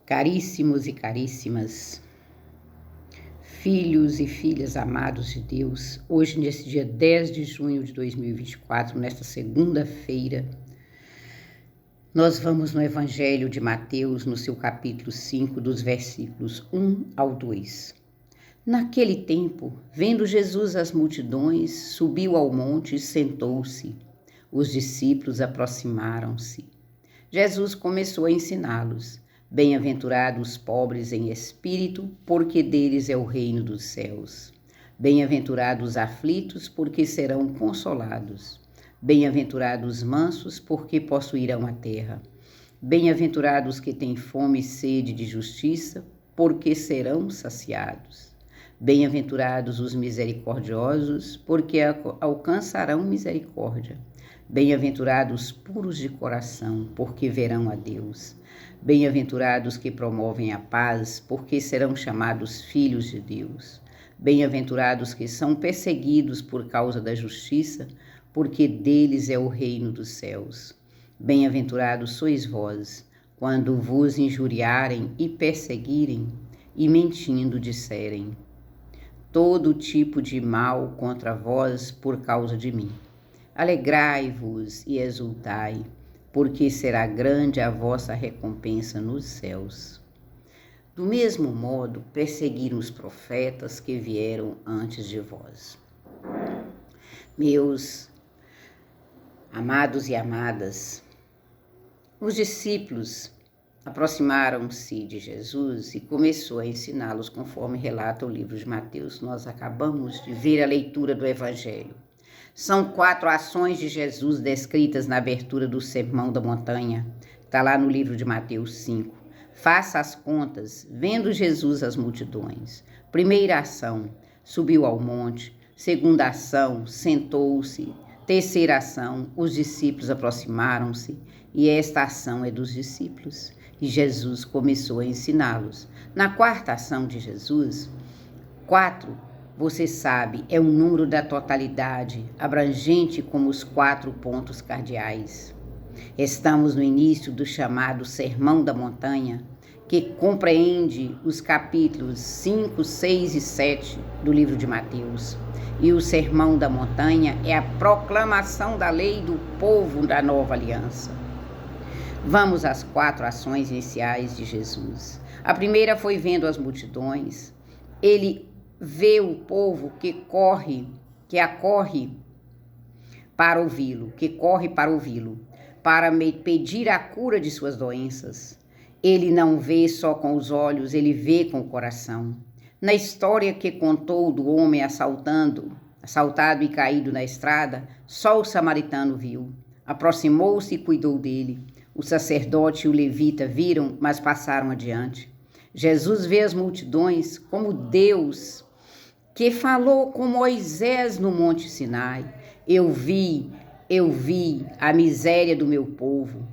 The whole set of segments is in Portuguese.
Caríssimos e caríssimas, filhos e filhas amados de Deus, hoje, nesse dia 10 de junho de 2024, nesta segunda-feira, nós vamos no Evangelho de Mateus, no seu capítulo 5, dos versículos 1 ao 2. Naquele tempo, vendo Jesus as multidões, subiu ao monte e sentou-se. Os discípulos aproximaram-se. Jesus começou a ensiná-los. Bem-aventurados os pobres em espírito, porque deles é o reino dos céus. Bem-aventurados os aflitos, porque serão consolados. Bem-aventurados os mansos, porque possuirão a terra. Bem-aventurados que têm fome e sede de justiça, porque serão saciados. Bem-aventurados os misericordiosos, porque alcançarão misericórdia. Bem-aventurados os puros de coração, porque verão a Deus. Bem-aventurados que promovem a paz, porque serão chamados filhos de Deus. Bem-aventurados que são perseguidos por causa da justiça, porque deles é o reino dos céus. Bem-aventurados sois vós, quando vos injuriarem e perseguirem, e mentindo disserem todo tipo de mal contra vós por causa de mim. Alegrai-vos e exultai, porque será grande a vossa recompensa nos céus. Do mesmo modo, perseguiram os profetas que vieram antes de vós. Meus amados e amadas, os discípulos aproximaram-se de Jesus e começou a ensiná-los conforme relata o livro de Mateus. Nós acabamos de ver a leitura do Evangelho. São 4 ações de Jesus descritas na abertura do Sermão da Montanha. Está lá no livro de Mateus 5. Faça as contas, vendo Jesus as multidões. Primeira ação, subiu ao monte. Segunda ação, sentou-se. Terceira ação, os discípulos aproximaram-se. E esta ação é dos discípulos. E Jesus começou a ensiná-los. Na quarta ação de Jesus, 4, você sabe, é um número da totalidade, abrangente como os 4 pontos cardeais. Estamos no início do chamado Sermão da Montanha, que compreende os capítulos 5, 6 e 7 do livro de Mateus. E o Sermão da Montanha é a proclamação da lei do povo da nova aliança. Vamos às 4 ações iniciais de Jesus. A primeira foi vendo as multidões. Ele vê o povo que acorre para ouvi-lo, para pedir a cura de suas doenças. Ele não vê só com os olhos, ele vê com o coração. Na história que contou do homem assaltado e caído na estrada, só o samaritano viu. Aproximou-se e cuidou dele. O sacerdote e o levita viram, mas passaram adiante. Jesus vê as multidões como Deus que falou com Moisés no Monte Sinai. Eu vi a miséria do meu povo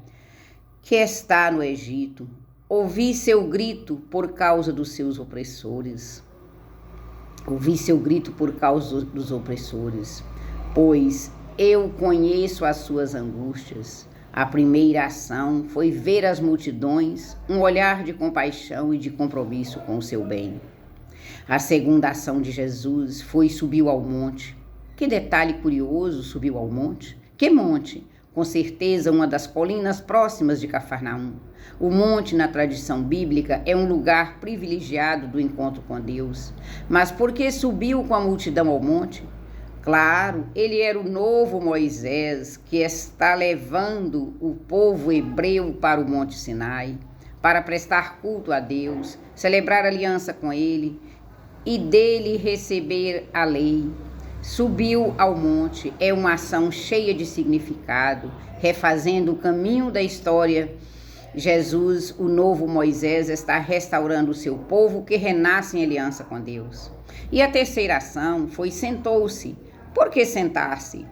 que está no Egito. Ouvi seu grito por causa dos seus opressores. Pois eu conheço as suas angústias. A primeira ação foi ver as multidões, um olhar de compaixão e de compromisso com o seu bem. A segunda ação de Jesus foi subiu ao monte. Que detalhe curioso, subiu ao monte. Que monte? Com certeza uma das colinas próximas de Cafarnaum. O monte, na tradição bíblica, é um lugar privilegiado do encontro com Deus. Mas por que subiu com a multidão ao monte? Claro, ele era o novo Moisés que está levando o povo hebreu para o Monte Sinai, para prestar culto a Deus, celebrar aliança com ele e dele receber a lei. Subiu ao monte é uma ação cheia de significado, refazendo o caminho da história. Jesus, o novo Moisés, está restaurando o seu povo que renasce em aliança com Deus. E a terceira ação foi sentou-se. Por que sentar-se?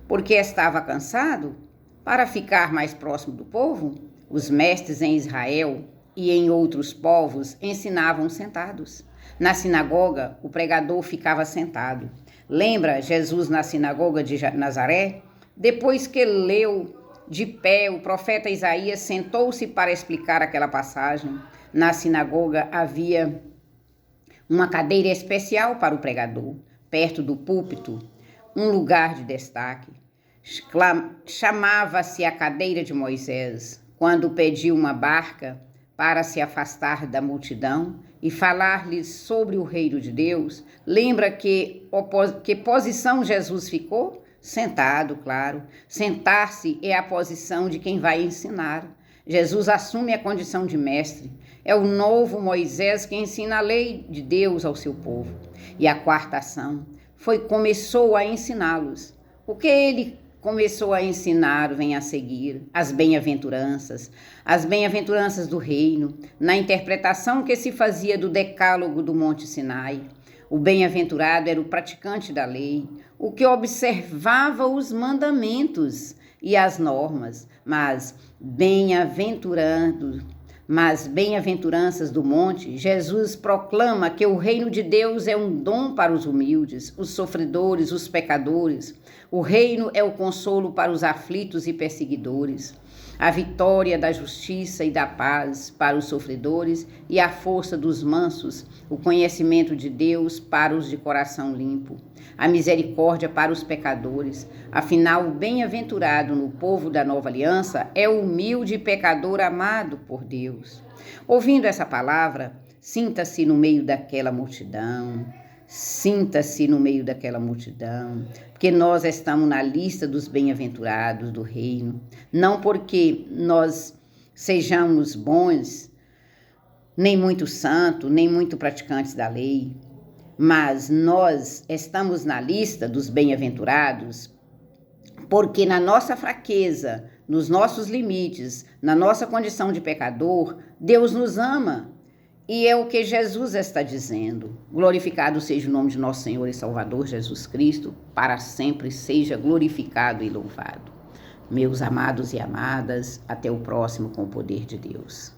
Porque estava cansado? Para ficar mais próximo do povo? Os mestres em Israel e em outros povos ensinavam sentados. Na sinagoga, o pregador ficava sentado. Lembra Jesus na sinagoga de Nazaré? Depois que leu de pé, o profeta Isaías sentou-se para explicar aquela passagem. Na sinagoga havia uma cadeira especial para o pregador, perto do púlpito, um lugar de destaque. Chamava-se a cadeira de Moisés, quando pediu uma barca para se afastar da multidão e falar-lhes sobre o reino de Deus. Lembra que posição Jesus ficou? Sentado, claro. Sentar-se é a posição de quem vai ensinar. Jesus assume a condição de mestre. É o novo Moisés que ensina a lei de Deus ao seu povo. E a quarta ação começou a ensiná-los. O que ele começou a ensinar vem a seguir: as bem-aventuranças do reino, na interpretação que se fazia do decálogo do Monte Sinai. O bem-aventurado era o praticante da lei, o que observava os mandamentos e as normas, mas bem-aventuranças do monte, Jesus proclama que o reino de Deus é um dom para os humildes, os sofredores, os pecadores. O reino é o consolo para os aflitos e perseguidores, a vitória da justiça e da paz para os sofredores e a força dos mansos, o conhecimento de Deus para os de coração limpo, a misericórdia para os pecadores. Afinal, o bem-aventurado no povo da nova aliança é o humilde pecador amado por Deus. Ouvindo essa palavra, sinta-se no meio daquela multidão. Sinta-se no meio daquela multidão, porque nós estamos na lista dos bem-aventurados do reino, não porque nós sejamos bons, nem muito santos, nem muito praticantes da lei, mas nós estamos na lista dos bem-aventurados porque na nossa fraqueza, nos nossos limites, na nossa condição de pecador, Deus nos ama. E é o que Jesus está dizendo. Glorificado seja o nome de nosso Senhor e Salvador Jesus Cristo, para sempre seja glorificado e louvado. Meus amados e amadas, até o próximo com o poder de Deus.